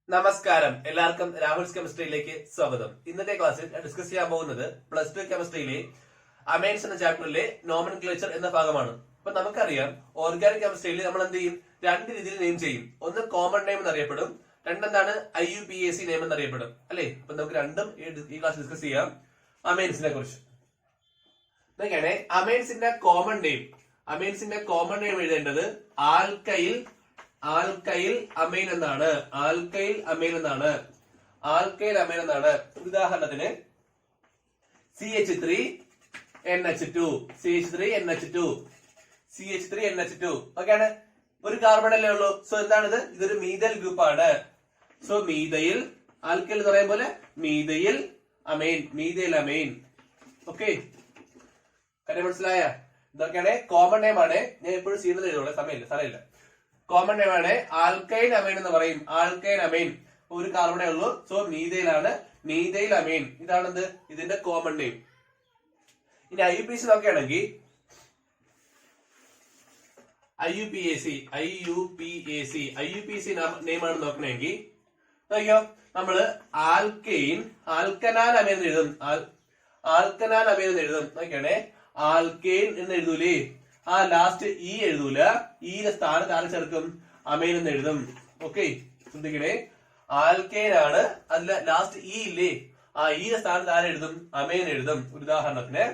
നമസ്കാരം, എല്ലാവർക്കും രാഹുൽസ് കെമിസ്ട്രിയിലേക്ക് സ്വാഗതം. ഇന്നത്തെ ക്ലാസ്സിൽ ഞാൻ ഡിസ്കസ് ചെയ്യാൻ പോകുന്നത് +2 കെമിസ്ട്രിയിലെ അമൈൻസ് എന്ന ചാപ്റ്ററിലെ നോമൻക്ലേച്ചർ എന്ന ഭാഗമാണ്. അപ്പൊ നമുക്കറിയാം, ഓർഗാനിക് കെമിസ്ട്രിയിൽ നമ്മൾ എന്ത് ചെയ്യും, രണ്ട് രീതിയിൽ നെയിം ചെയ്യും. ഒന്ന് കോമൺ നെയിം എന്നറിയപ്പെടും, രണ്ടെന്താണ് IUPAC നെയിം എന്നറിയപ്പെടും, അല്ലെ? അപ്പൊ നമുക്ക് രണ്ടും ഈ ക്ലാസ് ഡിസ്കസ് ചെയ്യാം. അമൈൻസിനെ കുറിച്ച് നോക്കിയാണെ, അമൈൻസിന്റെ കോമൺ നെയിം എഴുതേണ്ടത് ആൽക്കൈൽ അമൈൻ എന്നാണ്. ഉദാഹരണത്തിന് CH3NH2 ഓക്കെയാണ്. ഒരു കാർബൺ അല്ലേ ഉള്ളൂ. സോ എന്താണിത്? ഇതൊരു മീഥൈൽ ഗ്രൂപ്പാണ്. സോ മീഥൈൽ, ആൽക്കൈൽ എന്ന് പറയുന്ന പോലെ മീഥൈൽ അമൈൻ. ഓക്കെ, കാര്യം മനസ്സിലായ? ഇതൊക്കെയാണ് കോമൺ നെയിം ആണ്. ഞാൻ എപ്പോഴും ചെയ്യുന്നത് എഴുതുള്ളൂ, സമയമില്ല. കോമൺ നെയിം ആണ് ആൽക്കൈൽ അമൈൻ എന്ന് പറയും. ഒരു കാർബണേ ഉള്ളൂ. So methyl amine. ഇതാണെന്ത്? ഇതിന്റെ കോമൺ നെയിം. ഇനി IUPAC നോക്കുകയാണെങ്കിൽ IUPAC നെയിം ആണ് നോക്കണമെങ്കിൽ നോക്കിയോ, നമ്മള് ആൽക്കനാൽ അമൈൻ എന്ന് എഴുതും. നോക്കിയാണേ, ആൽക്കെയിൻ എന്ന് എഴുതൂലേ, ആ ലാസ്റ്റ് ഇ എഴുതൂല. ഈയുടെ സ്ഥാനത്ത് ആരെ ചേർക്കും? അമൈൻ എന്ന് എഴുതും. ഓക്കെ, ശ്രദ്ധിക്കണേ, ആൽക്കെയിൻ ആണ്, അതിൽ ലാസ്റ്റ് ഇ ഇല്ലേ, ആ ഈയുടെ സ്ഥാനത്ത് ആരെ എഴുതും? അമൈൻ എഴുതും. ഉദാഹരണത്തിന്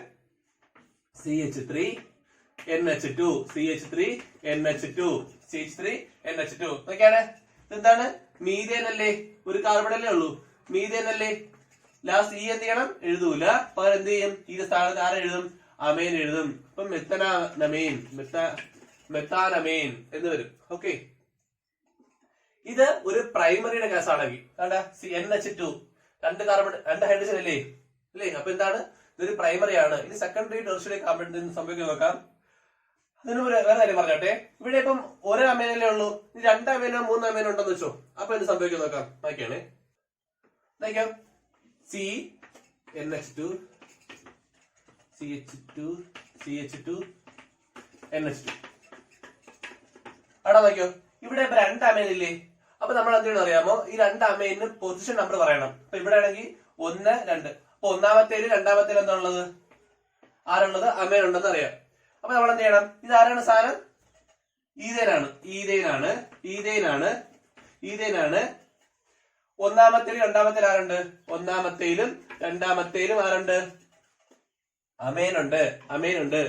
CH3NH2 നോക്കിയാണ്. എന്താണ്? മീഥേൻ അല്ലേ, ഒരു കാർബൺ അല്ലേ ഉള്ളൂ, മീഥേൻ അല്ലേ. ലാസ്റ്റ് ഇ എന്ത് ചെയ്യണം? എഴുതൂല. പകരം എന്ത് ചെയ്യും? ഈയുടെ സ്ഥാനത്ത് ആരെ എഴുതും? അമൈൻ എഴുതും. അപ്പൊ മെത്താനമൈൻ എന്ന് വരും. ഓക്കെ, ഇത് ഒരു പ്രൈമറിയുടെ കേസ് ആണെങ്കിൽ NH2 രണ്ട് കാർബൺ, രണ്ട് ഹൈഡ്രജൻ അല്ലേ. അപ്പൊ എന്താണ്? ഇതൊരു പ്രൈമറി ആണ്. ഇനി സെക്കൻഡറി ടെർഷ്യറി കാർബൺ സംഭവിക്കാൻ നോക്കാം. അതിന് വേറെ കാര്യം പറഞ്ഞോട്ടെ. ഇവിടെ ഇപ്പം ഒരു അമൈനല്ലേ ഉള്ളൂ, ഇനി 2 അമൈനോ 3 അമൈനോ ഉണ്ടെന്ന് വെച്ചോ. അപ്പൊ എന്ത് സംഭവിക്കാൻ നോക്കാം. നോക്കിയാണ്, CNH2 CH2NH2 അവിടെ നോക്കിയോ, ഇവിടെ 2 അമൈൻ ഇല്ലേ. അപ്പൊ നമ്മൾ എന്തെങ്കിലും അറിയാമോ? ഈ 2 അമൈനിന് പൊസിഷൻ നമ്പർ പറയണം. അപ്പൊ ഇവിടെ ആണെങ്കിൽ 1, 2. അപ്പൊ ഒന്നാമത്തേലും രണ്ടാമത്തേലും എന്താ ഉള്ളത്? ആരുള്ളത്? അമൈൻ ഉണ്ടെന്ന് അറിയാം. അപ്പൊ നമ്മൾ എന്ത് ചെയ്യണം? ഇത് ആരാണ് സാധനം? ഈഥേനാണ്. ഒന്നാമത്തേലും രണ്ടാമത്തേലും ആരുണ്ട്? ഒന്നാമത്തേലും രണ്ടാമത്തേലും ആരുണ്ട്? അമൈൻ ഉണ്ട്.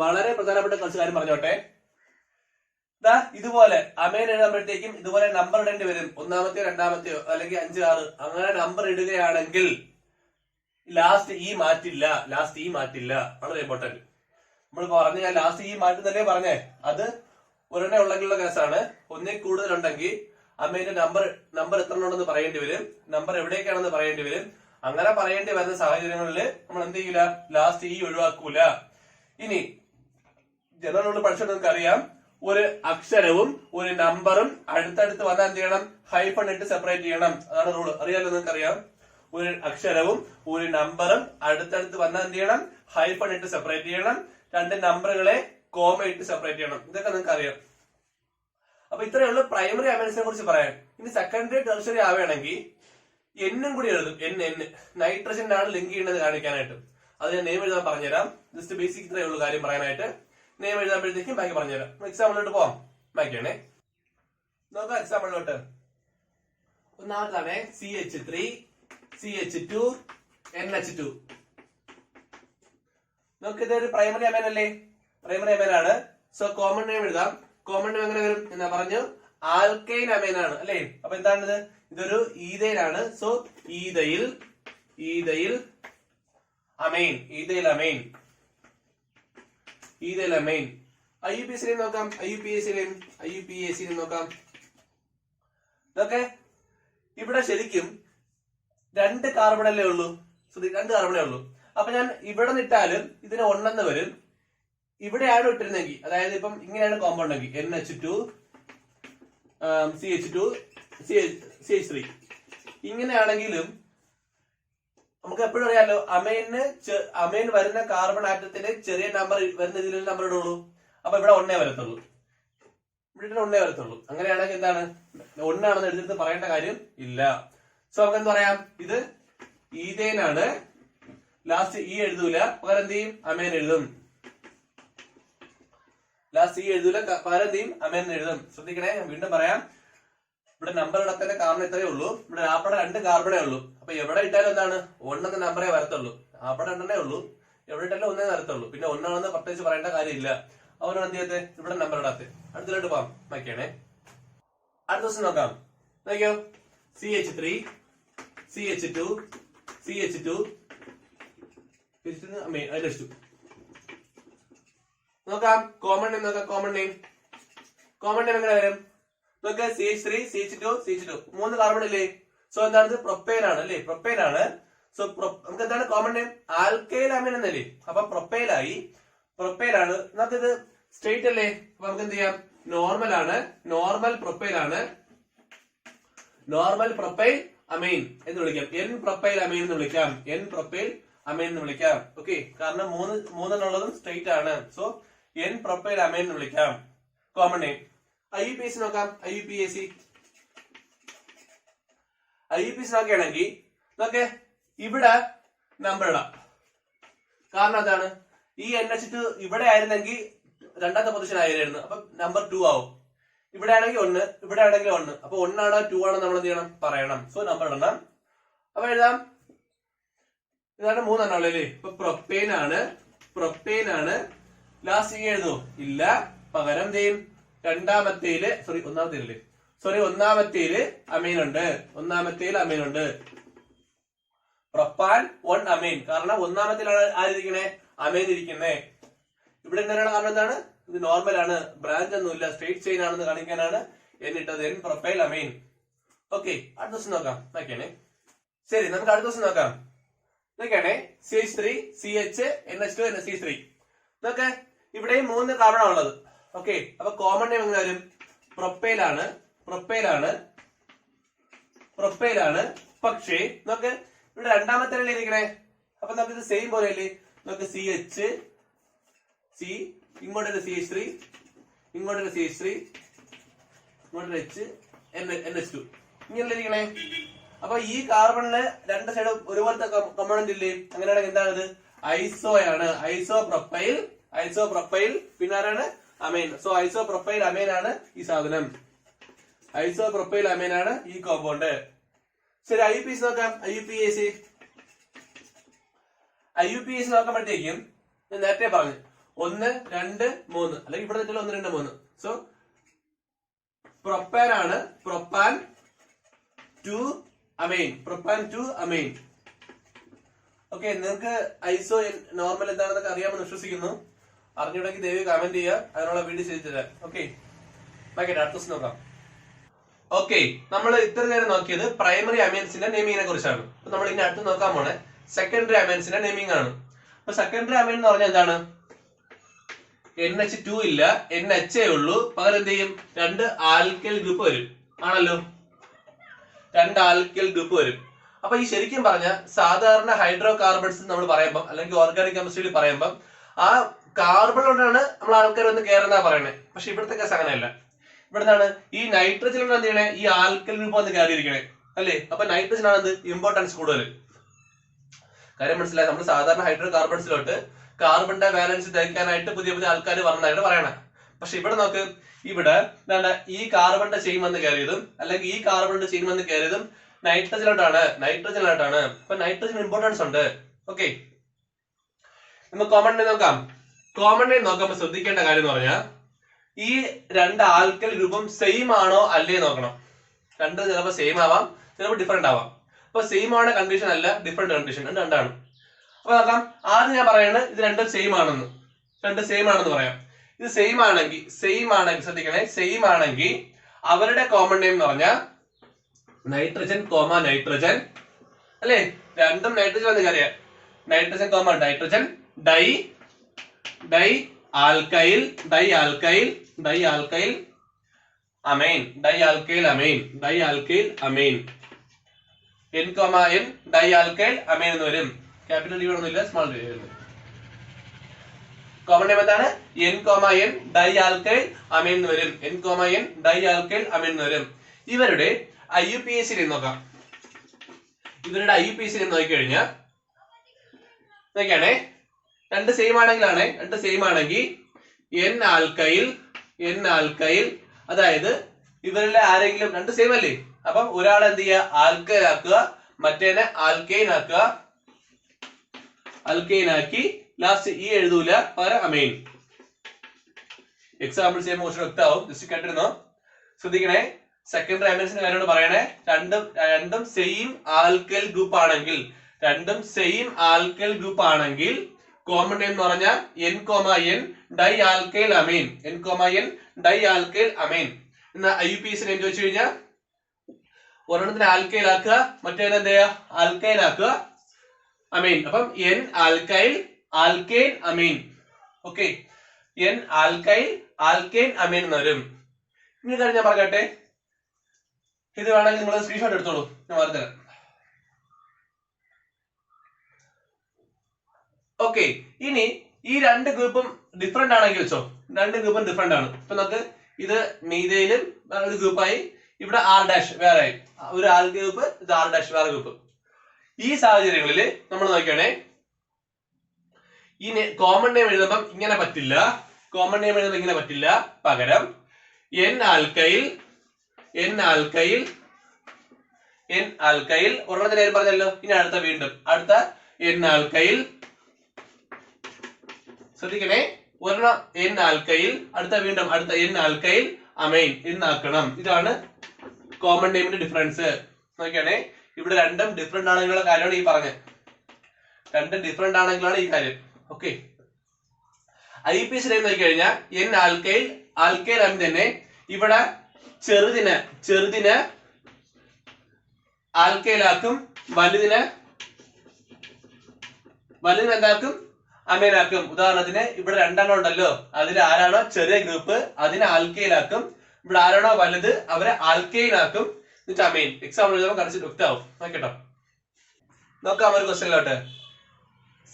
വളരെ പ്രധാനപ്പെട്ട കുറച്ച് കാര്യം പറഞ്ഞോട്ടെ. ഇതുപോലെ അമൈൻ എഴുതുമ്പോഴത്തേക്കും ഇതുപോലെ നമ്പർ ഇടേണ്ടി വരും. ഒന്നാമത്തെയോ രണ്ടാമത്തെയോ അല്ലെങ്കിൽ 5, 6 അങ്ങനെ നമ്പർ ഇടുകയാണെങ്കിൽ ലാസ്റ്റ് ഈ മാറ്റില്ല. വളരെ ഇമ്പോർട്ടന്റ്. നമ്മൾ പറഞ്ഞ ലാസ്റ്റ് ഈ മാറ്റുന്നല്ലേ പറഞ്ഞേ, അത് ഒരെണ്ണ ഉള്ളെങ്കിലുള്ള കേസാണ്. ഒന്നിൽ കൂടുതലുണ്ടെങ്കിൽ അമൈന്റെ നമ്പർ എത്ര ഉണ്ടെന്ന് പറയേണ്ടി വരും, നമ്പർ എവിടേക്കാണെന്ന് പറയേണ്ടി വരും. അങ്ങനെ പറയേണ്ടി വരുന്ന സാഹചര്യങ്ങളിൽ നമ്മൾ എന്ത് ചെയ്യില്ല? ലാസ്റ്റ് ഈ ഒഴിവാക്കൂല. ഇനി ജനറൽ റൂൾ പഠിച്ചാൽ നിങ്ങൾക്ക് അറിയാം, ഒരു അക്ഷരവും ഒരു നമ്പറും അടുത്തടുത്ത് വന്നാൽ എന്ത് ചെയ്യണം? ഹൈഫൺ ഇട്ട് സെപ്പറേറ്റ് ചെയ്യണം. അതാണ് റൂൾ. അറിയാലോ, നിങ്ങൾക്ക് അറിയാം. ഒരു അക്ഷരവും ഒരു നമ്പറും അടുത്തടുത്ത് വന്നാൽ എന്ത് ചെയ്യണം? ഹൈഫൺ ഇട്ട് സെപ്പറേറ്റ് ചെയ്യണം. 2 നമ്പറുകളെ കോമ ഇട്ട് സെപ്പറേറ്റ് ചെയ്യണം. ഇതൊക്കെ നിങ്ങൾക്ക് അറിയാം. അപ്പൊ ഇത്രയേ ഉള്ളൂ പ്രൈമറി അമൈൻസിനെ കുറിച്ച് പറയാൻ. ഇനി സെക്കൻഡറി ടെർഷ്യറി ആവുകയാണെങ്കിൽ എന്നും കൂടി എഴുതും. നൈട്രജനാണ് ലിങ്ക് ചെയ്യുന്നത് കാണിക്കാനായിട്ട്. അത് ഞാൻ നെയിം എഴുതാൻ പറഞ്ഞുതരാം. ജസ്റ്റ് ബേസിക് ഇത്രയേ ഉള്ളൂ കാര്യം പറയാനായിട്ട്. നെയിം എഴുതാമ്പോഴത്തേക്കും ബാക്കി പറഞ്ഞുതരാം. എക്സാമ്പിളിലോട്ട് പോവാം. ബാക്കിയാണേ, നോക്കാം എക്സാമ്പിളിലോട്ട്. ഒന്നാമതാണ് CH3 CH2NH2. നോക്ക്, ഇതൊരു പ്രൈമറി അമൈൻ അല്ലേ, പ്രൈമറി അമൈൻ ആണ്. സോ കോമൺ നെയിം എഴുതാം. കോമൺ നെയിം എങ്ങനെ വരും എന്നാ പറഞ്ഞു? ആൽക്കൈൻ അമൈൻ ആണ് അല്ലേ. അപ്പൊ എന്താണിത്? ഇതൊരു ഈഥൈൽ ആണ്. So ethyl amen. IUPAC നോക്കാം. ഓക്കെ, ഇവിടെ ശരിക്കും 2 കാർബണല്ലേ ഉള്ളൂ. 2 കാർബണേ ഉള്ളൂ. അപ്പൊ ഞാൻ ഇവിടെ നിട്ടാലും ഇതിന് 1 വരും. ഇവിടെയാണ് ഇട്ടിരുന്നെങ്കിൽ, അതായത് ഇപ്പം ഇങ്ങനെയാണ് കോമ്പൗണ്ട് എങ്കിൽ NH2 CH2 CH3 ഇങ്ങനെയാണെങ്കിലും നമുക്ക് എപ്പോഴും അറിയാലോ, അമൈൻ വരുന്ന കാർബൺ ആറ്റത്തിന് ചെറിയ നമ്പർ വരുന്ന ഇതിൽ നമ്പർ ഇടുള്ളൂ. അപ്പൊ ഇവിടെ 1 വരത്തുള്ളൂ. ഇവിടെ ഒന്നേ വരത്തുള്ളൂ. അങ്ങനെയാണെങ്കിൽ എന്താണ് ഒന്നാണെന്ന് എടുത്തിട്ട് പറയേണ്ട കാര്യം ഇല്ല. സോ നമുക്ക് എന്ത് പറയാം, ഇത് ഈതേനാണ്. ലാസ്റ്റ് ഈ എഴുതൂല, പകരം എന്ത് ചെയ്യും, അമേൻ എഴുതും. ലാസ്റ്റ് ഈ എഴുതൂല, പകരം എന്ത് ചെയ്യും, അമേൻ എഴുതും. ശ്രദ്ധിക്കണേ, ഞാൻ വീണ്ടും പറയാം. ഇവിടെ നമ്പർ ഇടത്തിന്റെ കാരണം ഇത്രയേ ഉള്ളൂ. ഇവിടെ ആപ്പടെ 2 കാർബണേ ഉള്ളൂ. അപ്പൊ എവിടെ ഇട്ടാലും എന്താണ് 1 എന്ന നമ്പറേ വരത്തുള്ളൂ. ആപ്പടെ 2 ഉള്ളൂ, എവിടെ ഇട്ടാലും 1 വരത്തുള്ളൂ. പിന്നെ 1 പ്രത്യേകിച്ച് പറയേണ്ട കാര്യമില്ല. അവരാണ് എന്ത് ചെയ്തത്, ഇവിടെ നമ്പർ ഇടാത്ത. അടുത്തിലോട്ട് പോവാം, നോക്കിയാണേ. അടുത്ത ദിവസം നോക്കാം. നോക്കിയോ, CH3 CH2 CH2 നോക്കാം. കോമൺ നെയിം നോക്കാം. കോമൺ നെയിം എങ്ങനെ വരും നോക്കാം. CH3 CH2 CH2 3 കാർബൺ ഇല്ലേ. സോ എന്താണ്, പ്രൊപ്പൈൻ ആണ് അല്ലേ, പ്രൊപ്പൈൻ ആണ്. സോ നമുക്ക് എന്താണ് കോമൺ നെയിം, ആൽക്കൈൽ അമീൻ എന്നല്ലേ. അപ്പൊ പ്രൊപ്പൈലായി, പ്രൊപ്പൈൽ ആണ്. നമുക്കിത് സ്ട്രേറ്റ് അല്ലേ, അപ്പൊ നമുക്ക് എന്ത് ചെയ്യാം, നോർമൽ ആണ്, നോർമൽ പ്രൊപ്പൈൽ ആണ്. നോർമൽ പ്രൊപ്പൈൽ അമൈൻ എന്ന് വിളിക്കാം, N പ്രൊപ്പൈൽ അമൈൻ എന്ന് വിളിക്കാം, N പ്രൊപ്പൈൽ അമൈൻ എന്ന് വിളിക്കാം. ഓക്കെ, കാരണം 3 സ്ട്രേറ്റ് ആണ്. സോ N പ്രൊപ്പൈൽ അമൈൻ എന്ന് വിളിക്കാം. Common name. IUPAC നോക്കാം. IUPAC നോക്കുകയാണെങ്കിൽ നോക്കെ ഇവിടെ നമ്പർ ഇടാം. കാരണം എന്താണ്, ഈ NH2 ഇവിടെ ആയിരുന്നെങ്കിൽ 2ാമത്തെ പൊസിഷൻ ആയിരുന്നു, അപ്പൊ നമ്പർ 2 ആവും. ഇവിടെ ആണെങ്കിൽ 1, ഇവിടെ ആണെങ്കിൽ 1. അപ്പൊ 1 ആണോ 2 ആണോ നമ്മൾ എന്ത് ചെയ്യണം, പറയണം. സോ നമ്പർ ഇടണം. അപ്പൊ എഴുതാം, ഇതാണ് 3 എണ്ണുള്ളത് അല്ലേ. ഇപ്പൊ പ്രൊപ്പൈൻ ആണ്. ലാസ്റ്റ് ഈ എഴുതോ ഇല്ല, പകരം ചെയ്യും ഒന്നാമത്തേല് അമീൻ ഉണ്ട്. പ്രൊപ്പാൻ 1 അമീൻ. കാരണം ഒന്നാമത്തേലാണ് ആരിരിക്കണേ, അമീൻ ഇരിക്കുന്നേ. ഇവിടെ എന്താണ് കാരണം, എന്താണ്, ഇത് നോർമൽ ആണ്, ബ്രാഞ്ച് ഒന്നുമില്ല, സ്ട്രേറ്റ് ചെയിൻ ആണെന്ന് കാണിക്കാനാണ് എന്നിട്ടത് N പ്രൊപ്പൈൽ അമീൻ. ഓക്കെ, അടുത്ത ദിവസം നോക്കാം. നോക്കിയാണേ, ശരി, നമുക്ക് അടുത്ത ദിവസം നോക്കാം. നോക്കിയാണേ, CH3 CH NH2 NH3 നോക്കെ. ഇവിടെയും 3 കാർബണാണ് ഉള്ളത്. ഓക്കെ, അപ്പൊ കോമൺ നെയിം എങ്ങനെ വരും, പ്രൊപ്പൈൽ ആണ്. പക്ഷേ നോക്ക്, ഇവിടെ 2ാമത്തെ ഇരിക്കണേ. അപ്പൊ നമുക്ക് ഇത് സെയിം പോലെ അല്ലേ. നമുക്ക് CH C, ഇങ്ങോട്ടൊരു CH3, ഇങ്ങോട്ടൊരു CH3, ഇങ്ങോട്ടൊരു H NH2 ഇങ്ങനെ ഇരിക്കണേ. അപ്പൊ ഈ കാർബണില് 2 സൈഡ് ഒരുപോലത്തെ കമ്പോണന്റ് ഇല്ലേ. അങ്ങനെയാണെങ്കിൽ എന്താണിത്, ഐസോയാണ്, ഐസോപ്രൊപ്പൈൽ. പിന്നെ ആരാണ്, അമൈൻ. സോ ഐസോപ്രൊപ്പൈൽ അമൈൻ ആണ് ഈ സാധനം, ഐസോപ്രൊപ്പൈൽ അമൈൻ ആണ് ഈ കോമ്പൗണ്ട്. ശരി, IUPAC നോക്കാം. IUPAC നോക്കുമ്പോഴത്തേക്കും ഞാൻ നേരത്തെ പറഞ്ഞു 1 2 3, അല്ലെങ്കിൽ ഇവിടെ 1 2 3. സോ പ്രൊപ്പാൻ ആണ്, പ്രൊപ്പാൻ 2 അമൈൻ. ഓക്കെ, നിങ്ങൾക്ക് ഐസോ നോർമൽ എന്താണെന്നൊക്കെ അറിയാമെന്ന് വിശ്വസിക്കുന്നു. അറിഞ്ഞുണ്ടെങ്കിൽ ദയവ് കമന്റ് ചെയ്യുക, അതിനുള്ള വീഡിയോ ചെയ്തു തരാം. ഓക്കെ, അടുത്ത ദിവസം നോക്കാം. ഓക്കെ, നമ്മൾ ഇത്ര നേരം നോക്കിയത് പ്രൈമറി അമൈൻസിന്റെ നെയിമിങ്ങിനെ കുറിച്ചാണ്. അപ്പൊ നമ്മൾ ഇനി അടുത്ത് നോക്കാൻ പോണേ സെക്കൻഡറി അമൈൻസിന്റെ നെയിമിംഗ് ആണ്. അപ്പൊ സെക്കൻഡറി അമൈൻ എന്ന് പറഞ്ഞാൽ എന്താണ്, NH2 ഇല്ല, NH ഉള്ളൂ, പകരം എന്ത് ചെയ്യും, 2 ആൽക്കൈൽ ഗ്രൂപ്പ് വരും. ആണല്ലോ, 2 ആൽക്കൈൽ ഗ്രൂപ്പ് വരും. അപ്പൊ ഈ ശരിക്കും പറഞ്ഞ സാധാരണ ഹൈഡ്രോ കാർബൺസ് നമ്മൾ പറയുമ്പോൾ, അല്ലെങ്കിൽ ഓർഗാനിക് കെമിസ്ട്രിയിൽ പറയുമ്പോൾ ആ കാർബൺ കൊണ്ടാണ് നമ്മൾ ആൾക്കാർ വന്ന് കയറുന്ന പറയണേ. പക്ഷെ ഇവിടുത്തെ കേസ് അങ്ങനെയല്ല. ഇവിടുന്നാണ് ഈ നൈട്രജൻ കൊണ്ട് എന്ത് ചെയ്യണേ, ഈ ആൽക്കൈൽ ഗ്രൂപ്പ് വന്ന് കയറിയിരിക്കണേ അല്ലേ. അപ്പൊ നൈട്രജൻ ആണ് ഇമ്പോർട്ടൻസ് കൂടുതൽ. കാര്യം മനസ്സിലായി, നമ്മൾ സാധാരണ ഹൈഡ്രോ കാർബൺസിലോട്ട് കാർബണിന്റെ ബാലൻസ് തയ്ക്കാനായിട്ട് പുതിയ ആൾക്കാർ വന്നതായിട്ട് പറയണം. പക്ഷെ ഇവിടെ നോക്ക്, ഇവിടെ എന്താണ് ഈ കാർബണിന്റെ ചെയിൻ വന്ന് കയറിയതും അല്ലെങ്കിൽ ഈ കാർബണിന്റെ ചെയിൻ വന്ന് കയറിയതും നൈട്രജനിലോട്ടാണ്. അപ്പൊ നൈട്രജൻ ഇമ്പോർട്ടൻസ് ഉണ്ട്. ഓക്കെ, നമുക്ക് കോമൺ നെയിം നോക്കാം. കോമൺ നെയിം നോക്കുമ്പോൾ ശ്രദ്ധിക്കേണ്ട കാര്യം എന്ന് പറഞ്ഞാൽ ഈ 2 ആൽക്കൈൽ ഗ്രൂപ്പും സെയിം ആണോ അല്ലേ നോക്കണം. 2 ചിലപ്പോൾ സെയിം ആവാം, ചിലപ്പോൾ ഡിഫറെന്റ് ആവാം. അപ്പൊ സെയിം ആണ് കണ്ടീഷൻ അല്ല, ഡിഫറെന്റ് കണ്ടീഷൻ, 2 അപ്പൊ നോക്കാം. ആദ്യം ഞാൻ പറയുന്നത് ഇത് 2 സെയിം ആണെന്ന് പറയാം. ഇത് സെയിം ആണെങ്കിൽ ശ്രദ്ധിക്കണേ, സെയിം ആണെങ്കിൽ അവരുടെ കോമൺ നെയിം എന്ന് പറഞ്ഞാൽ നൈട്രജൻ നൈട്രജൻ അല്ലേ. 2 നൈട്രജൻ വന്ന് കറിയാം. Nitrogen nitrogen, di alkyl amine. N, N di alkyl amine എന്ന് വരും. ക്യാപിറ്റൽ ഡി വേണമെന്നില്ല, സ്മാൾ ഡി. കോമൺ നെയിം എന്താണ്? N, N di alkyl amine എന്ന് വരും. N, N di alkyl amine എന്ന് വരും. ഇവരുടെ IUPAC നോക്കാം. ഇവരുടെ IUPAC നോക്കിക്കഴിഞ്ഞാൽ നോക്കിയാണേ, രണ്ട് സെയിം ആണെങ്കിൽ N ആൽക്കൈൽ അതായത് ഇവരിലെ ആരെങ്കിലും രണ്ട് സെയിം അല്ലേ, അപ്പം ഒരാൾ എന്ത് ചെയ്യുക, ആൽക്കൈൽ ആക്കുക, മറ്റേനെ ആൽക്കൈൻ ആക്കി ലാസ്റ്റ് ഈ എഴുതൂല, പകരം അമൈൻ. എക്സാമ്പിൾ ചെയ്യുമ്പോൾ കുറച്ച് വ്യക്തമാവും. ജസ്റ്റ് കണ്ടിരുന്നോ, ശ്രദ്ധിക്കണേ. സെക്കൻഡറി അമൈൻസിന്റെ കാര്യമാണ് പറയണേ. രണ്ടും സെയിം ആൽക്കൈൽ ഗ്രൂപ്പ് ആണെങ്കിൽ കോമൺ നെയിം എന്ന് പറഞ്ഞാൽ N, N di alkyl amine. എന്ന IUPAC നെയിം ചോദിച്ചു കഴിഞ്ഞാൽ ഒരെണ്ണത്തിന് ആൽക്കൈൽ ആക്കുക, മറ്റേ എന്ത് ചെയ്യുക, ആൽക്കൈൻ ആക്കുക, അമൈൻ. അപ്പം N alkyne amen. Okay, N alkyne amen എന്ന് വരും. ഇനി കാര്യം ഞാൻ പറയട്ടെ, ഇത് വേണമെങ്കിൽ നിങ്ങൾ സ്ക്രീൻഷോട്ട് എടുത്തോളൂ, ഞാൻ പറഞ്ഞുതരാം. ഓക്കെ, ഇനി ഈ രണ്ട് ഗ്രൂപ്പും ഡിഫറെന്റ് ആണെങ്കിൽ വെച്ചോ, രണ്ട് ഗ്രൂപ്പും ഡിഫറെന്റ് ആണ്. ഇപ്പൊ നമുക്ക് ഇത് മീഥൈലും ഒരു ഗ്രൂപ്പായി, ഇവിടെ R' വേറെ ആയി, ഒരു ആൽ ഗ്രൂപ്പ്, ഇത് R' വേറെ ഗ്രൂപ്പ്. ഈ സാഹചര്യങ്ങളിൽ നമ്മൾ നോക്കുകയാണെ, ഈ കോമൺ നെയിം എഴുതുമ്പം ഇങ്ങനെ പറ്റില്ല, പകരം N ആൽക്കൈൽ ഒരെണ്ണത്തിന് പേര് പറഞ്ഞല്ലോ. ഇനി അടുത്ത N ആൽക്കൈൽ, ശ്രദ്ധിക്കണേ, ഒരെണ്ണം N ആൽക്കൈൽ, അടുത്ത N ആൽക്കൈൽ അമൈൻ എന്നാക്കണം. ഇതാണ് കോമൺ നെയിമിന്റെ ഡിഫറൻസ്. നോക്കിയാണേ, ഇവിടെ രണ്ടും ഡിഫറെന്റ് ആണെങ്കിലുള്ള കാര്യമാണ് ഈ പറഞ്ഞത്. ഓക്കെ, IUPAC നെയിം നോക്കി കഴിഞ്ഞാൽ N ആൽക്കൈൽ അമൈൻ തന്നെ. ഇവിടെ ചെറുതിന് ആൽക്കൈലാക്കും, വലുതിന് എന്താക്കും, അമൈനാക്കും. ഉദാഹരണത്തിന് ഇവിടെ രണ്ടെണ്ണം ഉണ്ടല്ലോ, അതിൽ ആരാണോ ചെറിയ ഗ്രൂപ്പ് അതിനെ ആൽക്കൈലാക്കും, ഇവിടെ ആരാണോ വലുത് അവരെ ആൽക്കൈനാക്കും, എന്നിട്ട് അമൈൻ. എക്സാമ്പിൾ എഴുതുമ്പോൾ കറക്റ്റ് വ്യക്തമാവും. നോക്കട്ടോ, നോക്കാം ഒരു ക്വസ്റ്റ്യനിലോട്ട്.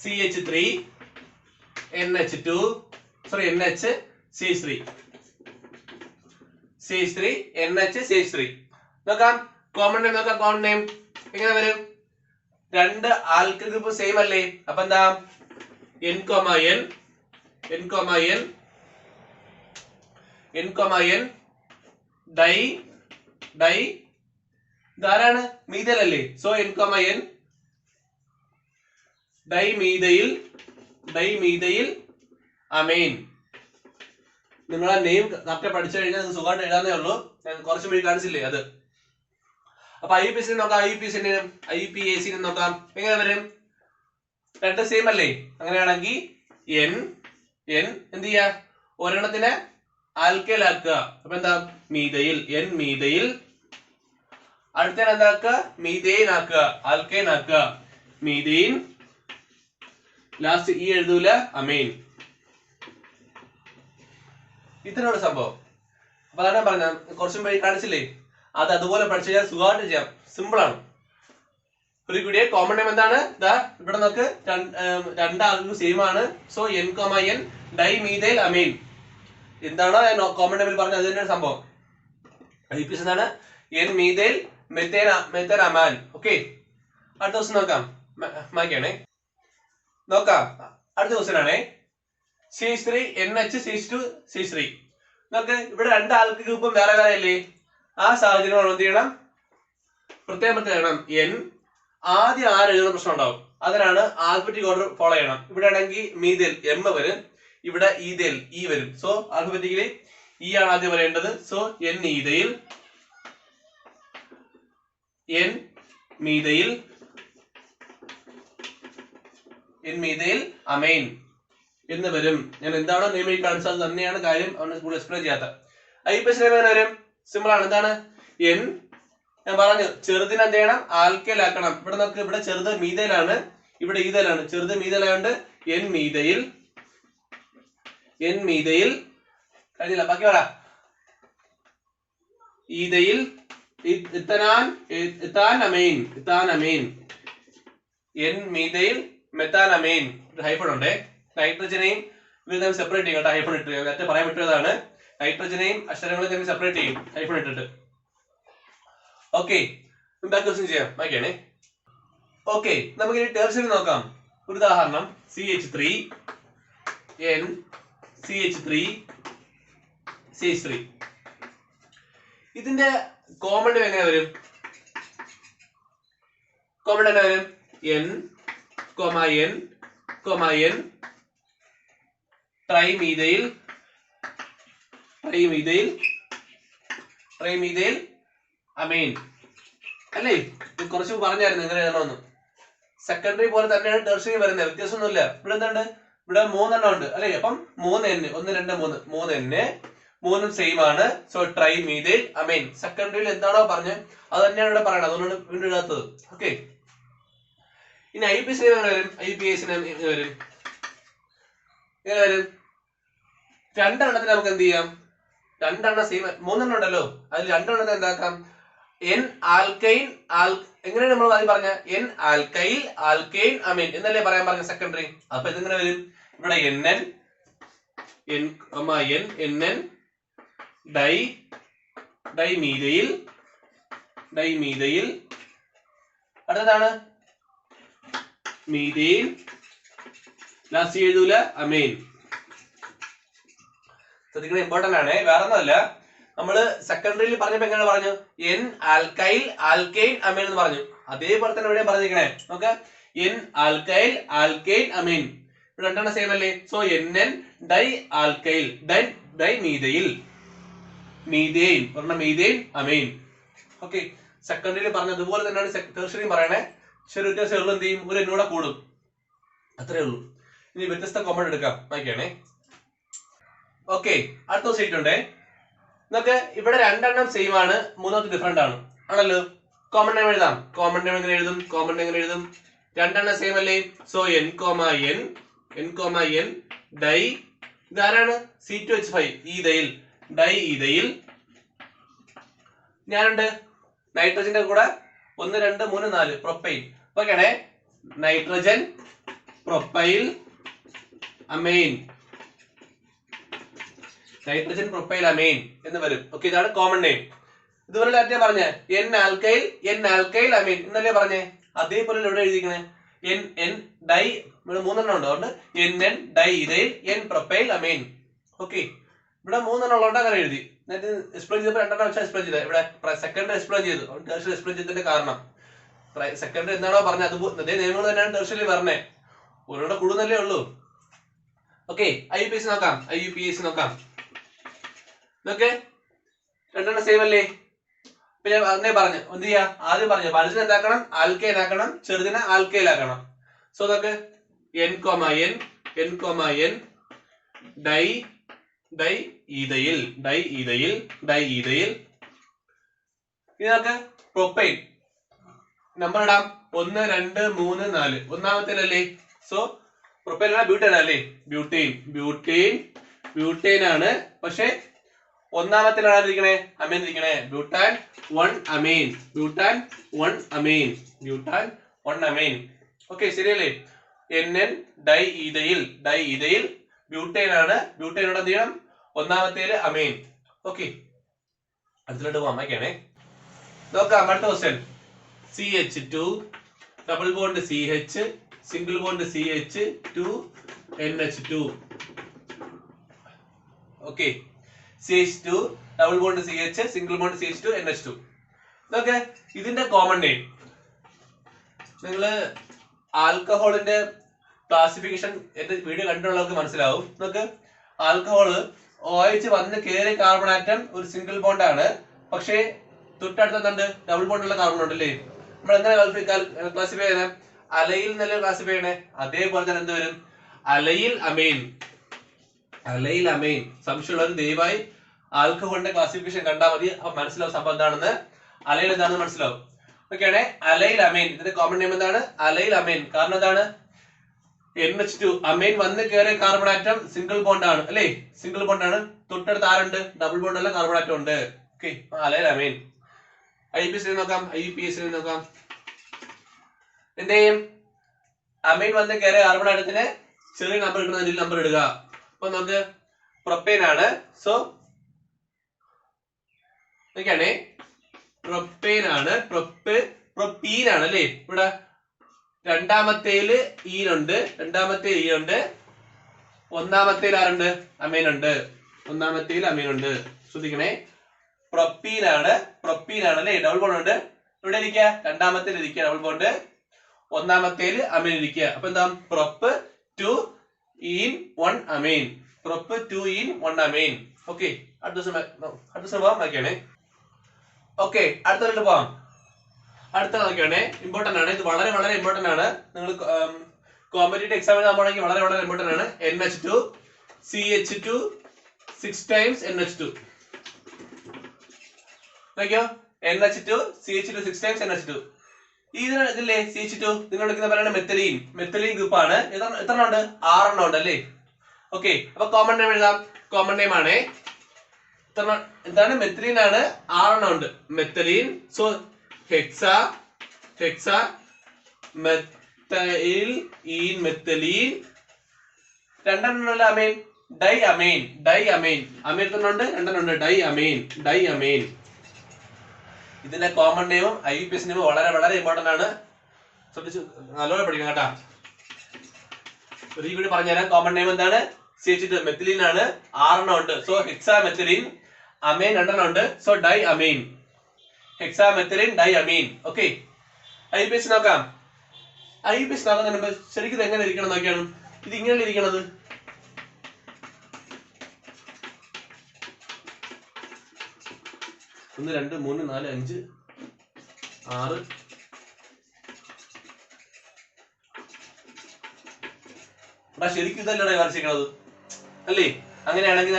CH3 NH2 NHCH3 നോക്കാം. കോമൺ നെയിം എങ്ങനെ വരും? രണ്ട് ആൽക്കൈൽ ഗ്രൂപ്പ് സെയിം അല്ലേ, അപ്പൊ എന്താ, N, N ഡൈ ഇതാരാണ്? മീഥൈൽ അല്ലേ. So N, di methyl amen. നിങ്ങളെ നെയിം കറക്റ്റ് പഠിച്ചു കഴിഞ്ഞാൽ നിങ്ങൾക്ക് സുഖമായിട്ട് എഴുതാന്നേ ഉള്ളൂ. ഞാൻ കുറച്ച് പേര് കാണിച്ചില്ലേ അത്. അപ്പൊ IUPAC നോക്കാം, എങ്ങനെ വരും? രണ്ട് സെയിം അല്ലേ, അങ്ങനെയാണെങ്കിൽ N എന്ത് ചെയ്യാ, ഒരെണ്ണത്തിന് ആൽക്കൈൽ ആക്കുക, അപ്പൊ എന്താ, N മീഥൈൽ, അടുത്തതിന് എന്താക്കുക, മീഥൈൻ ആക്കുക, ആൽക്കൈൻ ആക്കുക, മീഥൈൻ, ലാസ്റ്റ് ഈ എഴുതൂല, അമൈൻ. ഇത്രയുള്ള സംഭവം. അപ്പൊ അതാണ് പറഞ്ഞ, കുറച്ചും പേര് കാണിച്ചില്ലേ, അത് അതുപോലെ പഠിച്ചു കഴിഞ്ഞാൽ സുഖമായിട്ട് ചെയ്യാം, സിമ്പിൾ ആണ്. ഒരു കൂടിയ കോമൺ നെയിം എന്താണ്? ഇവിടെ നമുക്ക് രണ്ടാൾക്കും സെയിം ആണ്. So N, N di methyl amine. എന്താണോ കോമൺ നെയിമിൽ പറഞ്ഞത് അത് തന്നെയാണ് സംഭവം. IUPAC എന്താണ്? N methyl methane amine. Okay, അടുത്ത ദിവസം നോക്കാം. അടുത്ത ക്വസ്റ്റ്യൻ ആണേ. CH3 NHCH2 CH3. നമുക്ക് ഇവിടെ രണ്ട് ആൽക്കൈൽ ഗ്രൂപ്പും വേറെ അല്ലേ, ആ സാഹചര്യം എന്ത് ചെയ്യണം, പ്രത്യേകം N ആദ്യം ആര് എഴുതുന്ന പ്രശ്നം ഉണ്ടാവും. അതിനാണ് ആൽഫബറ്റിക് ഓർഡർ ഫോളോ ചെയ്യണം. ഇവിടെ ആണെങ്കിൽ മീഥൈൽ M വരും, ഇവിടെ ഈഥൈൽ E വരും. സോ ആൽഫബറ്റിക്കലി E ആണ് ആദ്യം വരേണ്ടത്. സോ N മീഥൈൽ അമൈൻ എന്ന് വരും. ഞാൻ എന്താണോ നെയിം കാണിച്ചത് അത് തന്നെയാണ് കാര്യം, കൂടുതൽ എക്സ്പ്ലെയിൻ ചെയ്യാത്ത. IUPAC നെയിം എങ്ങനെ വരും? സിമ്പിൾ ആണ്. എന്താണ്? N, ഞാൻ പറഞ്ഞു, ചെറുതിന് എന്ത് ചെയ്യണം, ആൽക്കൈൽ ആക്കണം. ഇവിടെ നമുക്ക് ഇവിടെ ചെറുത് മീഥൈലാണ്, ഇവിടെ ഈഥൈലാണ്. ചെറുത് മീഥൈൽ ആയതുകൊണ്ട് N മീഥൈൽ കഴിഞ്ഞില്ല, ബാക്കി പറ. Ethyl ethanamine N methyl methanamine. ഒരു ഹൈഫൺ ഉണ്ട്. നൈട്രജനെയും ഇവർ തമ്മിൽ സെപ്പറേറ്റ് ചെയ്യും കേട്ടോ, ഹൈഫൺ ഇട്ട്. നേരത്തെ പറയാൻ പറ്റുന്നതാണ്, നൈട്രജനെയും അക്ഷരങ്ങളെയും തമ്മിൽ സെപ്പറേറ്റ് ചെയ്യും ഹൈഫൺ ഇട്ടിട്ട്. ഓക്കെ, ബാക്ക് ക്വസ്റ്റ്യൻ ചെയ്യാം, വായിക്കണേ. ഓക്കെ, നമുക്ക് ഇനി ടെർഷ്യറി നോക്കാം. ഒരു ഉദാഹരണം CH3 N CH3 CH3. ഇതിന്റെ കോമൺ എങ്ങനെ വരും? കോമൺ എങ്ങനെ വരും? N, N, N trimethyl amen അല്ലേ? ഇത് കുറച്ച് പറഞ്ഞായിരുന്നു എങ്ങനെ എഴുതണമെന്ന്. സെക്കൻഡറി പോലെ തന്നെയാണ് ടെർഷ്യറി വരുന്നത്, വ്യത്യാസമൊന്നുമില്ല. ഇവിടെ എന്തുണ്ട്? ഇവിടെ 3 എണ്ണം ഉണ്ട് അല്ലേ? അപ്പം 3 N, 1 2 3 3 N, 3 സെയിം ആണ്. So trimethyl amine. സെക്കൻഡറിയിൽ എന്താണോ പറഞ്ഞത് അത് തന്നെയാണ് ഇവിടെ പറയുന്നത്, അതുകൊണ്ടാണ് വീണ്ടും എഴുതാത്തത്. ഓക്കെ, ഇനി IUPAC എങ്ങനെ വരും? IUPAC എങ്ങനെ വരും? എങ്ങനെ വരും? 2 എണ്ണത്തിന് നമുക്ക് എന്ത് ചെയ്യാം? 2 എണ്ണം സെയിം, 3 എണ്ണം ഉണ്ടല്ലോ, അതിൽ 2 എണ്ണത്തിന് എന്താക്കാം? N ആൽക്കൈൻ എങ്ങനെയാണ് നമ്മൾ ആദ്യം പറഞ്ഞ? N ആൽക്കൈൻ അമൈൻ എന്നല്ലേ പറയാൻ പറഞ്ഞ സെക്കൻഡറി. അപ്പൊ ഇതെങ്ങനെ വരും? ഇവിടെ NN ഡൈമീഥൈൽ അടുത്തതാണ് മീഥൈൽ, ലാസ്റ്റ് എഴുതൂല അമൈൻ. ശ്രദ്ധിക്കുന്നത് ഇമ്പോർട്ടന്റ് ആണ്, വേറെ ഒന്നുമല്ല. നമ്മള് സെക്കൻഡറിയിൽ പറഞ്ഞപ്പോ എങ്ങനെ പറഞ്ഞു? N ആൽക്കൈൻ അമൈൻ എന്ന് പറഞ്ഞു. അതേപോലെ തന്നെ ഇവിടെ പറഞ്ഞിരിക്കണേ നോക്ക്, N ആൽക്കൈൻ അമൈൻ. ഇവിടെ 2 എണ്ണം സെയിം അല്ലേ? So NN dimethyl methyl amine. Okay, സെക്കൻഡറിയിൽ പറഞ്ഞതുപോലെ തന്നെയാണ് ടെർഷ്യറിയും പറയണേ. ചെറിയ വ്യത്യാസം എന്ത് ചെയ്യും? ഒരു എന്നൂടെ കൂടും, അത്രേ ഉള്ളൂ. ഇനി വ്യത്യസ്ത കോമൺ എടുക്കാം, വായിക്കണേ. ഓക്കെ, അടുത്ത സ്റ്റേറ്റ് ഉണ്ട്. നമുക്ക് ഇവിടെ 2 എണ്ണം സെയിം ആണ്, 3 ഡിഫറെന്റ് ആണ് ആണല്ലോ. കോമൺ നെയിം എഴുതാം. കോമൺ നെയിം എങ്ങനെ എഴുതും? 2 എണ്ണം സെയിം അല്ലേ? സോ N, ഡൈ, ഇതാരാണ്? C2H5 dye. ഞാനുണ്ട് നൈട്രജന്റെ കൂടെ 1 2 3 4 പ്രൊപ്പൈൽ. ഓക്കെയാണേ, നൈട്രജൻ പ്രൊപ്പൈൽ അമൈൻ എന്ന് വരും. ഓക്കെ, ഇതാണ് കോമൺ നെയിം. ഇതുപോലെ നേരത്തെ പറഞ്ഞ N ആൽക്കൈൽ അമൈൻ എന്നല്ലേ പറഞ്ഞേ? അതേപോലെ ഇവിടെ എഴുതിക്കണേ N ഡൈ. ഇവിടെ 3 എണ്ണം ഉണ്ട്, അതുകൊണ്ട് NN ഡൈഇഥൈൽ N propyl amen. Okay, ഇവിടെ 3 എണ്ണം ഉള്ളതുകൊണ്ട് അങ്ങനെ എഴുതി. എന്നിട്ട് എക്സ്പ്ലെയിൻ ചെയ്തപ്പോൾ 2 എണ്ണം വെച്ചാൽ എക്സ്പ്ലെയിൻ ചെയ്തത്. ഇവിടെ സെക്കൻഡ് എക്സ്പ്ലെയിൻ ചെയ്തു, ടെർഷ്യറി എക്സ്പ്ലെയിൻ ചെയ്തതിന്റെ കാരണം സെക്കൻഡ് എന്താണോ പറഞ്ഞത് അതേ നിയമങ്ങൾ തന്നെയാണ് ടെർഷ്യറി പറഞ്ഞേ, ഒന്നുകൂടെ കൂടുന്നല്ലേ ഉള്ളൂ. ഓക്കെ, IUPAC നോക്കാം. ഇതൊക്കെ 2 എണ്ണം സെയിം അല്ലേ? ഇപ്പൊ ഞാൻ അന്നേ പറഞ്ഞു എന്ത് ചെയ്യാ? ആദ്യം പറഞ്ഞു വലുതിനെ എന്താക്കണം? ആൽക്കൈൻ ആക്കണം, ചെറുതിനെ ആൽക്കൈൽ ആക്കണം. സോ ഇതൊക്കെ N, ഡൈഇഥൈൽ. ഇതൊക്കെ പ്രൊപ്പൈൻ. നമ്പർ ഇടാം, 1 2 3 4. ഒന്നാമത്തേലല്ലേ? സോ പ്രൊപ്പൈൻ ആണ്, ബ്യൂട്ടേൻ അല്ലേ? ബ്യൂട്ടേൻ ആണ്. പക്ഷെ ഒന്നാമത്തിലാണ് ഇരിക്കണേ അമൈൻ ഇരിക്കണേ. Butane 1 amen. ഓക്കെ, ശരിയല്ലേ? NN ഡൈഇഥൈൽ ബ്യൂട്ടേൻ ആണ്. ബ്യൂട്ടേനോട് എന്ത് ചെയ്യണം? ഒന്നാമത്തേല് അമൈൻ. ഓക്കെ, അടുത്തിലോട്ട് പോകാം, വായിക്കണേ. നോക്കാം അടുത്ത question. CH2 double bond CH single bond CH 2 NH2. Okay, CH2 double bond CH single bond CH2 NH2. ഇതൊക്കെ ഇതിന്റെ കോമൺ നെയിം. നിങ്ങള് ആൽക്കഹോളിന്റെ ക്ലാസിഫിക്കേഷൻ എന്റെ വീഡിയോ കണ്ടിട്ടുള്ളവർക്ക് മനസ്സിലാവും. നമുക്ക് ആൽക്കഹോള് OH വന്ന് കയറിയ കാർബൺ ആറ്റം ഒരു സിംഗിൾ ബോണ്ട് ആണ്, പക്ഷേ തൊട്ടടുത്തുണ്ട് ഡബിൾ ബോണ്ട് ഉള്ള കാർബൺ ഉണ്ടല്ലേ? നമ്മൾ എങ്ങനെ ക്ലാസിഫൈ ചെയ്യണേ? അലയിൽ നല്ല ക്ലാസിഫൈ ചെയ്യണേ. അതേപോലെ തന്നെ എന്ത് വരും? അലയിൽ അമൈൻ. സംശയമുള്ളവർ ദയവായി ആൽക്കഹോളിന്റെ ക്ലാസിഫിക്കേഷൻ കണ്ടാൽ മതി, അപ്പൊ മനസ്സിലാവും സംഭവം എന്താണെന്ന്, അലയിൽ എന്താണെന്ന് മനസ്സിലാവും. ഓക്കെയാണെ, അലയിൽ അമൈൻ. ഇതിന്റെ കോമൺ നെയിം എന്താണ്? അലയിൽ അമൈൻ. കാരണം എന്താണ്? NH2 അമൈൻ വന്ന് കയറിയ കാർബൺ ആറ്റം സിംഗിൾ ബോണ്ട് ആണ് അല്ലേ? സിംഗിൾ ബോണ്ട് ആണ്. തൊട്ടടുത്ത് ആരുണ്ട്? ഡബിൾ ബോണ്ട് ഉള്ള കാർബൺ ആറ്റം ഉണ്ട്. ഓക്കെ, അലയിൽ അമൈൻ. IUPAC നോക്കാം. എന്ത് ചെയ്യും? അമൈൻ വന്ന് കയറിയ കാർബൺ ആറ്റത്തിന് ചെറിയ നമ്പർ ഇടുന്നതിൽ നമ്പർ ഇടുക. അപ്പൊ നമുക്ക് പ്രൊപ്പൈൻ ആണ്. സോ നോക്കിയാണേ, പ്രൊപ്പൈൻ ആണ്, പ്രൊപ്പീൻ ആണ് അല്ലേ. ഇവിടെ രണ്ടാമത്തേല് ഈനുണ്ട്, ഒന്നാമത്തേൽ ആരുണ്ട്? അമീൻ ഉണ്ട്. ശ്രദ്ധിക്കണേ, പ്രൊപ്പീൻ ആണ് അല്ലേ, ഡബിൾ ബോണ്ട് ഉണ്ട്. ഇവിടെ ഇരിക്കുക, രണ്ടാമത്തേൽ ഇരിക്കുക ഡബിൾ ബോണ്ട്, ഒന്നാമത്തേല് അമീൻ ഇരിക്കുക. അപ്പൊ എന്താ? Prop 2 in 1 Ameen. ഓക്കെ, അടുത്ത സംഭവം നോക്കിയാണേ. ഓക്കെ, അടുത്തോട്ട് പോവാം. അടുത്ത നോക്കിയാണേ, ഇമ്പോർട്ടന്റ് ആണ് ഇത്, വളരെ വളരെ ഇമ്പോർട്ടന്റ് ആണ്. നിങ്ങൾ കോമ്പറ്റേറ്റീവ് എക്സാമിന് ആകുമ്പോഴെങ്കിൽ വളരെ വളരെ ഇമ്പോർട്ടന്റ് ആണ്. NH2 CH2 6 times NH2. നോക്കിയോ, NH2 CH2 6 times NH2. ഇതില്ലേ CH2, നിങ്ങൾ വിളിക്കുന്ന പേരാണ് മെത്തലീൻ ഗ്രൂപ്പ് ആണ്. എത്ര എണ്ണം ഉണ്ട്? 6 എണ്ണം ഉണ്ട് അല്ലേ. ഓക്കെ, അപ്പൊ കോമൺ നെയിം എഴുതാം. കോമൺ നെയിം ആണ് എന്താണ്? മെത്തലീൻ ആണ്, 6 എണ്ണം ഉണ്ട്. Methylene. So hexa methyl ene methylene. രണ്ടെണ്ണമുള്ള അമീൻ, ഡൈ അമീൻ. അമീൻ എത്രണ്ണുണ്ട്? രണ്ടെണ്ണുണ്ട്. Diamine. ഇതിന്റെ കോമൺ നെയിമും IUPAC നെയിമും വളരെ വളരെ ഇമ്പോർട്ടന്റ് ആണ്. ശ്രദ്ധിച്ച് നല്ലോണം പഠിക്കണം കേട്ടാ. ഒരു കൂടി പറഞ്ഞുതരാം. കോമൺ നെയിം എന്താണ്? CH2 മെത്തിലീൻ ആണ്, 6 എണ്ണം ഉണ്ട്. So hexa methylene. അമീൻ 2 എണ്ണം ഉണ്ട്. സോ ഡൈ അമീൻ. ഹെക്സാ മെത്തിലീൻ ഡൈ അമീൻ. ഓക്കെ, IUPAC നോക്കാം. IUPAC നോക്കുന്നതിന് മുമ്പ് ശരിക്കും ഇത് എങ്ങനെ ഇരിക്കണം നോക്കിയാണ്. ഇത് ഇങ്ങനെയല്ല ഇരിക്കണത്. ഒന്ന് 2 3 4 5 6 ശരിക്കും ഇതല്ലേ വരച്ചിരിക്കണത് അല്ലേ? അങ്ങനെയാണെങ്കിൽ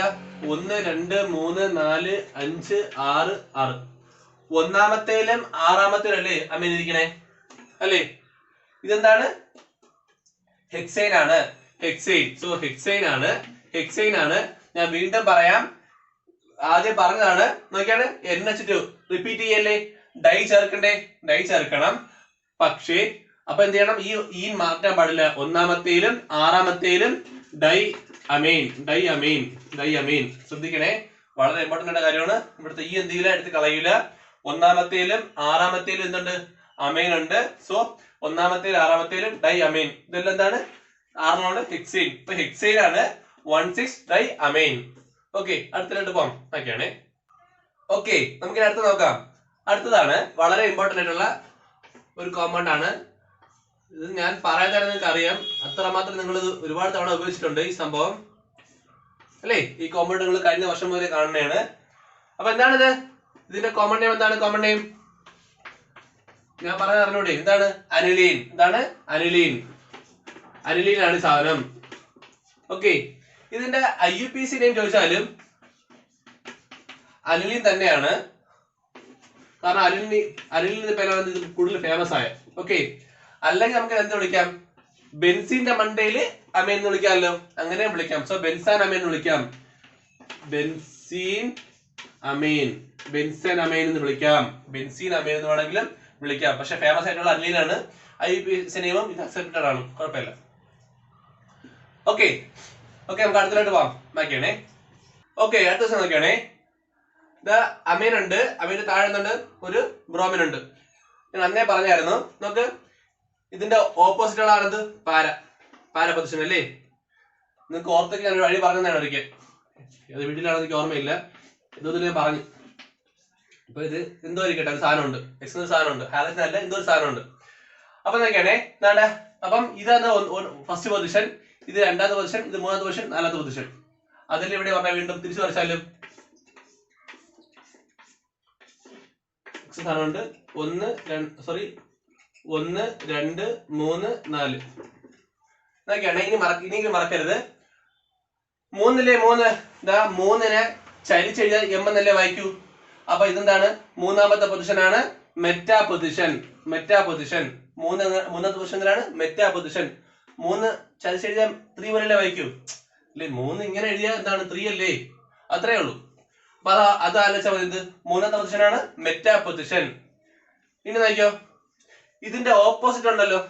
1 2 3 4 5 6 6 ഒന്നാമത്തേലും ആറാമത്തേലും അല്ലേ അമീൻ ഇരിക്കണേ അല്ലേ? ഇതെന്താണ്? ഹെക്സൈൻ ആണ്. സോ ഹെക്സൈൻ ആണ്. ഞാൻ വീണ്ടും പറയാം, ആദ്യം പറഞ്ഞതാണ്. നോക്കിയാണ്, NH2 റിപ്പീറ്റ് ചെയ്യല്ലേ, ഡൈ ചേർക്കണം. പക്ഷേ അപ്പൊ എന്ത് ചെയ്യണം? ഈ മാറ്റാൻ പാടില്ല. ഒന്നാമത്തേലും ആറാമത്തേലും ഡൈ അമീൻ. ശ്രദ്ധിക്കണേ, വളരെ ഇമ്പോർട്ടന്റ് ആയിട്ട് കാര്യമാണ്. ഇവിടുത്തെ ഈ എന്തെങ്കിലും എടുത്ത് കളയൂല. ഒന്നാമത്തേലും ആറാമത്തേലും എന്തുണ്ട്? അമീൻ ഉണ്ട്. സോ ഒന്നാമത്തേലും ആറാമത്തേലും ഡൈ അമീൻ. ഇതെല്ലാം എന്താണ്? 6 ഹെക്സൈൻ. ഇപ്പൊ ഹെക്സൈൻ ആണ് 16 ഡൈ അമീൻ. ഓക്കെ, അടുത്തിലോട്ട് പോകാം. ഓക്കെയാണേ. ഓക്കെ, നമുക്ക് അടുത്ത് നോക്കാം. അടുത്തതാണ് വളരെ ഇമ്പോർട്ടന്റ് ആയിട്ടുള്ള ഒരു കോമ്പൗണ്ട് ആണ്. ഇത് ഞാൻ പറയാതെ നിങ്ങൾക്ക് അറിയാം, അത്രമാത്രം നിങ്ങൾ ഇത് ഒരുപാട് തവണ ഉപയോഗിച്ചിട്ടുണ്ട് ഈ സംഭവം അല്ലേ? ഈ കോമ്പൗണ്ട് നിങ്ങൾ കഴിഞ്ഞ വർഷം മുതലേ കാണുന്നതാണ്. അപ്പൊ എന്താണിത്? ഇതിന്റെ കോമൺ നെയിം എന്താണ്? കോമൺ നെയിം ഞാൻ പറയാൻ അറിഞ്ഞൂടെ? എന്താണ്? അനിലീൻ. അനിലീൻ ആണ് സാധനം. ഓക്കെ, ഇതിന്റെ IUPAC നെയിം ചോദിച്ചാലും അനിലീൻ തന്നെയാണ്. കാരണം അനിലിന്റെ പേരാണ് ഇത് കൂടുതൽ ഫേമസ് ആയ. ഓക്കെ, അല്ലെങ്കിൽ നമുക്ക് എന്ത് വിളിക്കാം? ബെൻസീന്റെ മണ്ടയില് അമീൻ എന്ന് വിളിക്കാമല്ലോ, അങ്ങനെ വിളിക്കാം. സോ ബെൻസാൻ അമീൻ എന്ന് വിളിക്കാം. ബെൻസീൻ അമീൻ എന്ന് വിളിക്കാം. ബെൻസീൻ അമീൻ എന്ന് വേണമെങ്കിലും വിളിക്കാം. പക്ഷെ ഫേമസ് ആയിട്ടുള്ള അനിലീനാണ്. IUPAC നെയിമും ഇത് അക്സെപ്റ്റഡ് ആണ്, കുഴപ്പമില്ല. ഓക്കെ, നമുക്ക് അടുത്തിലോട്ട് പോവാം. നോക്കിയാണേ. ഓക്കെ, അടുത്ത ദിവസം നോക്കിയാണേ. അമീൻ ഉണ്ട്, അമീന്റെ താഴെ എന്തുണ്ട്? ഒരു ബ്രോമിൻ ഉണ്ട്. ഞാൻ അന്നേ പറഞ്ഞായിരുന്നു. നോക്ക്, ഇതിന്റെ ഓപ്പോസിറ്റ് ആണത് പാര പൊസിഷൻ അല്ലേ? നിങ്ങൾക്ക് ഓർത്തൊക്കെ ഞാൻ ഒരു വഴി പറഞ്ഞതാണ് ഒരിക്കൽ. അത് വീട്ടിലാണെന്ന് എനിക്ക് ഓർമ്മയില്ല, ഇതൊന്നും ഞാൻ പറഞ്ഞു. അപ്പൊ ഇത് എന്തോ ഇരിക്കട്ടെ, ഒരു സാധനമുണ്ട്, എക്സ്റ്റേണൽ സാധനമുണ്ട്, ഹാലജൻ അല്ല, എന്തോ ഒരു സാധനമുണ്ട്. അപ്പൊ നോക്കിയാണേ, എന്താണ്? അപ്പം ഇതാണ് ഫസ്റ്റ് പൊസിഷൻ, ഇത് രണ്ടാമത്തെ പൊസിഷൻ, ഇത് മൂന്നാമത്തെ പൊസിഷൻ, നാലാമത്തെ പൊസിഷൻ. അതിൽ ഇവിടെ പറഞ്ഞാൽ വീണ്ടും തിരിച്ചു വരച്ചാലും സാധനമുണ്ട്. 1 2 3 4 നോക്കിയാണ്. ഇനി മറക്കരുത്. 3 3നെ ചരിച്ചെഴുതാൻ M എന്നല്ലേ വായിക്കൂ. അപ്പൊ ഇതെന്താണ്? മൂന്നാമത്തെ പൊസിഷൻ ആണ്, മെറ്റാ പൊസിഷൻ. മൂന്നാമത്തെ പൊസിഷൻ എന്താണ്? Meta position. 3 ചരിച്ചെഴുതാൻ 3 പോലല്ലേ വായിക്കൂ അല്ലേ? 3 ഇങ്ങനെ എഴുതിയാൽ എന്താണ്? 3 അല്ലേ? അത്രേ ഉള്ളൂ. അപ്പൊ അത് ആലോചിച്ചാൽ മതി. ഇത് മൂന്നാമത്തെ പൊസിഷൻ ആണ്, മെറ്റാ പൊസിഷൻ. ഇനി നോക്കിയോ, ഇതിന്റെ ഓപ്പോസിറ്റ് ഉണ്ടല്ലോ.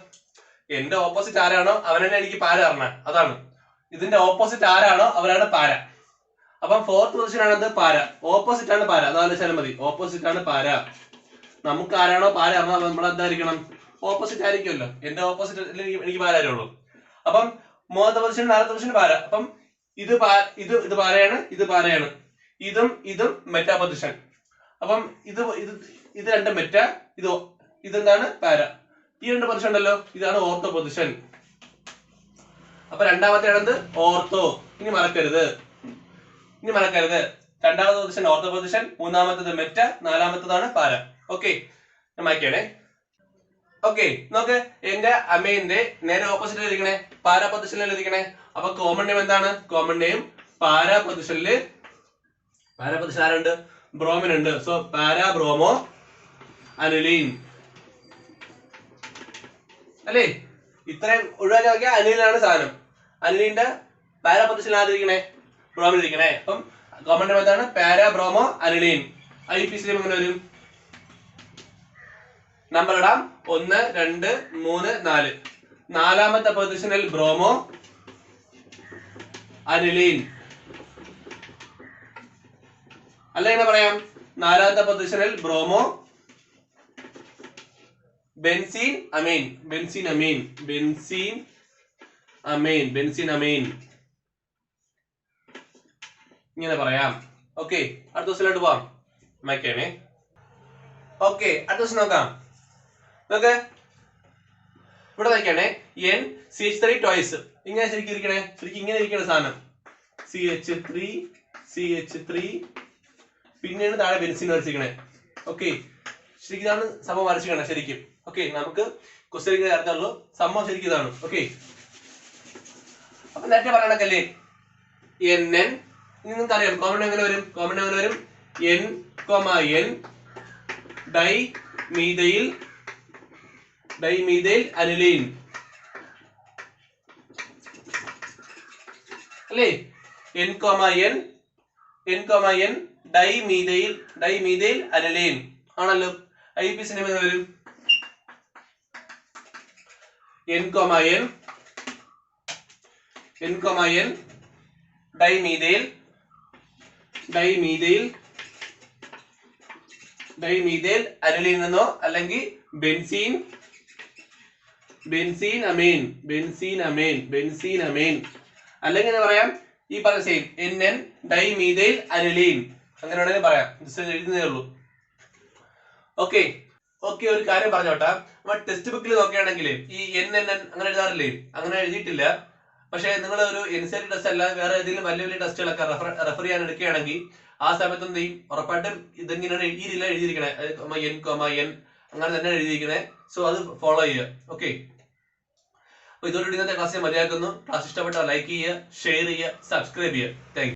എന്റെ ഓപ്പോസിറ്റ് ആരാണോ അവനെ എനിക്ക് പാര അറിഞ്ഞ, അതാണ്. ഇതിന്റെ ഓപ്പോസിറ്റ് ആരാണോ അവരാണ് പാര. അപ്പം ഫോർത്ത് പൊസിഷൻ ആണ് പാര, ഓപ്പോസിറ്റ് ആണ് പാര. അതാലോചിച്ചാലും മതി, ഓപ്പോസിറ്റ് ആണ് പാര. നമുക്ക് ആരാണോ പാര നമ്മൾ എന്തായിരിക്കണം, ഓപ്പോസിറ്റ് ആയിരിക്കുമല്ലോ. എന്റെ ഓപ്പോസിറ്റ് എനിക്ക് പാര ഉള്ളൂ. അപ്പം മൂന്നാമത്തെ പൊസിഷൻ നാലാമത്തെ പൊസിഷൻ പാര. അപ്പം ഇത് പാരയാണ്, ഇത് പാരയാണ്. ഇതും മെറ്റാ പൊസിഷൻ. അപ്പം ഇത് രണ്ടും മെറ്റ, ഇതെന്താണ് പാര. ഈ രണ്ട് പൊസിഷൻ ഉണ്ടല്ലോ, ഇതാണ് ഓർത്തോ പൊസിഷൻ. അപ്പൊ രണ്ടാമത്തെ ആണെന്ത്, ഓർത്തോ. ഇനി മറക്കരുത്. രണ്ടാമത്തെ പൊസിഷൻ ഓർത്തോ പൊസിഷൻ, മൂന്നാമത്തത് മെറ്റ, നാലാമത്തതാണ് പാര. ഓക്കെ, ഞാൻ മാറ്റിയാണേ. ഓക്കെ, നോക്ക്, എന്റെ അമീന്റെ നേരെ ഓപ്പോസിറ്റ് ഇരിക്കണേ, പാരാ പൊസിഷനിൽ ഇരിക്കണേ. അപ്പൊ കോമൺ നെയിം എന്താണ്, കോമൺ നെയിം പാരാ പൊസിഷനില്. പാരാ പൊസിഷൻ ആരുണ്ട്, ബ്രോമിൻ ഉണ്ട്. സോ പാരാ ബ്രോമോ അനിലീൻ അല്ലേ. ഇത്രയും ഒഴിവാക്കി നോക്കിയാൽ അനിലാണ് സാധനം. അനിലിന്റെ പാരാ പൊസിഷനിൽ ആരിക്കണേ, ബ്രോമിൻ ഇരിക്കണേ. അപ്പം കോമൺ നെയിം എന്താണ്, പാരാ ബ്രോമോ അനിലീൻ. IUPAC എങ്ങനെ വരും, നമ്പർ ഇടാം, 1 2 3 4. നാലാമത്തെ പൊസിഷനിൽ ബ്രോമോ അനിലീൻ. അല്ല എങ്ങനെ പറയാം, നാലാമത്തെ പൊസിഷനിൽ ബ്രോമോ ബെൻസീൻ അമീൻ. ഇങ്ങനെ പറയാം. ഓക്കെ, അടുത്ത ദിവസത്തിലോട്ട് പോവാം. മൈക്കണേ. ഓക്കെ, അടുത്ത ദിവസം നോക്കാം. നോക്ക്, ഇവിടെ നോക്കിയാണേ, NCH3 ടോയ്സ്. ഇങ്ങനെ ശരിക്കും ഇരിക്കണേ, ശരിക്കും ഇങ്ങനെ ഇരിക്കണ സാധനം CH3. പിന്നെയാണ് താഴെ ബെൻസീൻ വരച്ചിരിക്കണേ. ഓക്കെ, ശരിക്കും ഇതാണ് സംഭവം വരച്ചിരിക്കണേ ശരിക്കും. ഓക്കെ, നമുക്ക് ക്വസ്റ്റ്യൻ ഇങ്ങനെ ചേർത്തുള്ളൂ, സംഭവം ശരിക്കും ഇതാണ്. ഓക്കെ, അപ്പൊ നേരത്തെ പറയണക്കല്ലേ NN. ഇനി നിങ്ങൾക്ക് അറിയാം കോമൺ എങ്ങനെ വരും, N, ഡൈമീഥൈൽ അനിലീൻ അല്ലേ. N, ഡൈമീഥൈൽ അനിലീൻ ആണല്ലോ. IUPAC എങ്ങനെ വരും, N, ഡൈമീഥൈൽ അനിലീൻ എന്നോ, അല്ലെങ്കിൽ ബെൻസീൻ അമീൻ. അല്ലെങ്കിൽ എന്താ പറയാം, ഈ പറഞ്ഞ സെയിം NN ഡൈമീഥൈൽ അനിലീൻ. അങ്ങനെ വേണമെങ്കിൽ പറയാം, എഴുതുന്നേ ഉള്ളൂ. ഓക്കെ, ഒരു കാര്യം പറഞ്ഞോട്ടാ, നമ്മൾ ടെക്സ്റ്റ് ബുക്കിൽ നോക്കുകയാണെങ്കിൽ ഈ NN അങ്ങനെ എഴുതാറില്ലേ, അങ്ങനെ എഴുതിയിട്ടില്ല. പക്ഷെ നിങ്ങൾ ഒരു NCERT ടെസ്റ്റ് അല്ലാതെ വേറെ ഏതെങ്കിലും വലിയ ടെസ്റ്റുകളൊക്കെ റെഫർ ചെയ്യാൻ എടുക്കുകയാണെങ്കിൽ ആ സമയത്ത് എന്ത് ചെയ്യും, ഉറപ്പായിട്ടും ഇതെങ്ങനെയാണ് ഈ രീതിയിലാണ് എഴുതിയിരിക്കണേ, N അങ്ങനെ തന്നെ എഴുതിയിരിക്കണേ. സോ അത് ഫോളോ ചെയ്യുക. ഓക്കെ, അപ്പൊ ഇതോടുകൂടി ഇന്നത്തെ ക്ലാസ് ഞാൻ മതിയാക്കുന്നു. ക്ലാസ് ഇഷ്ടപ്പെട്ടാൽ ലൈക്ക് ചെയ്യുക, ഷെയർ ചെയ്യുക, സബ്സ്ക്രൈബ് ചെയ്യുക. Thank you.